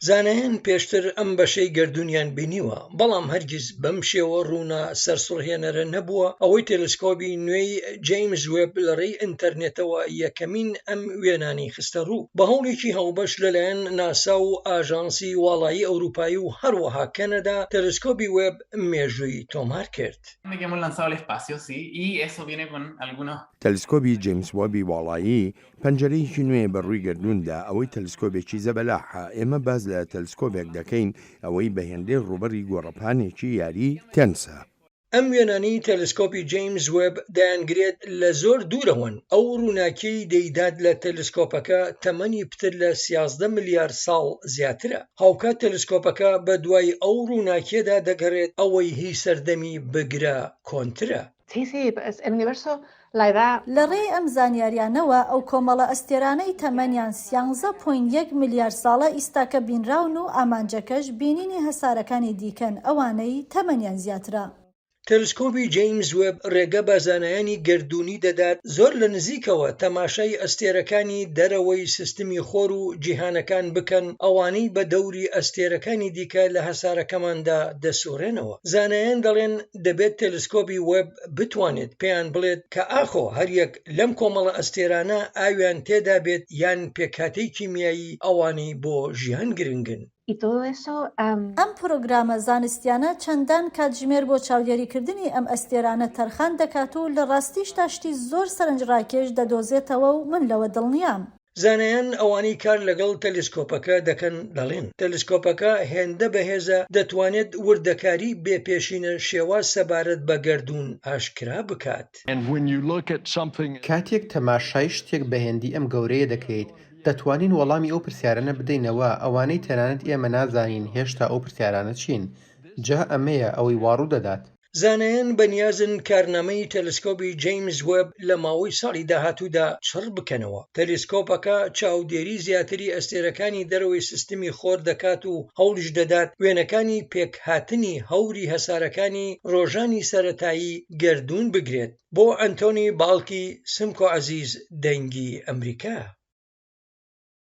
زانایان پێشتر ئەم بەشەی گەردوونیان بینیوە، بەڵام هەرگیز بەم شێوە ڕوونا سەرسوڕهێنەرە نەبووە ئەوەی تێلسکۆپی نوێی جەیمز وێب لەڕێی ئینتەرنێتەوە یەکەمین ئەم وێنانەی خستە ڕوو بە هەوڵێکی هەڵبەش لەلایەن ناسا و ئاژانسی واڵایی ئەوروپایی و هەروەها کەنەدا تێلسکۆپی وێب مێژووی تۆمار کرد. تەلسکۆپی جەیمس وێبی واڵایی پەنجەرەیەکی نوێ بەڕووی گەردووندا ئەوەی تەلسکۆپێکی زەبەلاحە. ئێمە باز لە تەلسکۆپێک دەکەین ئەوەی بە هێندەی ڕوبەری گۆڕەپانێکی یاری تێنسە. ئەم وێنانەی تەلسکۆپی جەیمز وێب دەیانگرێت لە زۆر دوورەوەن. ئەو ڕووناکیەی دەیدات لە تەلسکۆپەکە تەمەنی پتر لە 13 ملیار ساڵ زیاترە. هاوکات تەلسکۆپەکە بە دوای ئەو ڕووناکیەدا دەگەڕێت ئەوەی هی سەردەمی بگرە کۆنترە. لە ڕێی ئەم زانیاریانەوە ئەو کۆمەڵە ئەستێرانەی تەمەنیان 13.1 ملیار ساڵە ئیستاکە بینراون و ئامانجەکەش بینینی هەسارەکانی دیکەن ئەوانەی تەمەنیان زیاترە. تەلسکۆپی جەیمز وێب ڕێگە بە زانایانی گەردوونی دەدات زۆر لە نزیکەوە تەماشای ئەستێرەکانی دەرەوەی سیستمی خۆر و جیهانەکان بکەن، ئەوانەی بە دەوری ئەستێرەکانی دیکە لە هەسارەکەماندا دەسوڕێنەوە. زانایان دەڵێن دەبێت تەلسکۆپی وێب بتوانێت پێیان بڵێت کە ئاخۆ هەریەک لەم کۆمەڵە ئەستێرانە ئاویان تێدا بێت یان پێکهاتەی کیمیایی ئەوانەی بۆ ژیان گرنگن. ئەم پرۆگرامە زانستیانە چەندان کاتژمێر بۆ چاودێریکردنی ئەم ئەستێرانە تەرخان دەکات و لە ڕاستیشدا شتی زۆر سەرنجڕاکێش دەدۆزێتەوە و من لەوە دڵنیام. زانایان ئەوانەی کار لەگەڵ تەلسکۆپەکە دەکەن دەڵێن تەلسکۆپەکە هێندە بەهێزە دەتوانێت وردەکاری بێپێشینە شێواز سەبارەت بە گەردوون ئاشکرا بکات. کاتێک تەماشای شتێک بە هێندی ئەم گەورەیە دەکەیت دەتوانین وەڵامی ئەو پرسیارانە بدەینەوە ئەوانەی تەنانەت ئێمە نازانین هێشتا ئەو پرسیارانە چین. جا ئەمەیە ئەوەی واڕوو دەدات. زانایان بەنیازن کارنامەی تەلسکۆپی جەیمز وێب لە ماوەی ساڵی داهاتوودا چڕ بکەنەوە. تەلسکۆپەکە چاودێری زیاتری ئەستێرەکانی دەرەوەی سیستمی خۆر دەکات و هەوڵش دەدات وێنەکانی پێکهاتنی هەوری هەسارەکانی ڕۆژانی سەرەتایی گەردوون بگرێت. بۆ ئەنتۆنی باڵکی سمکۆ عەزیز دەنگی ئەمریکا.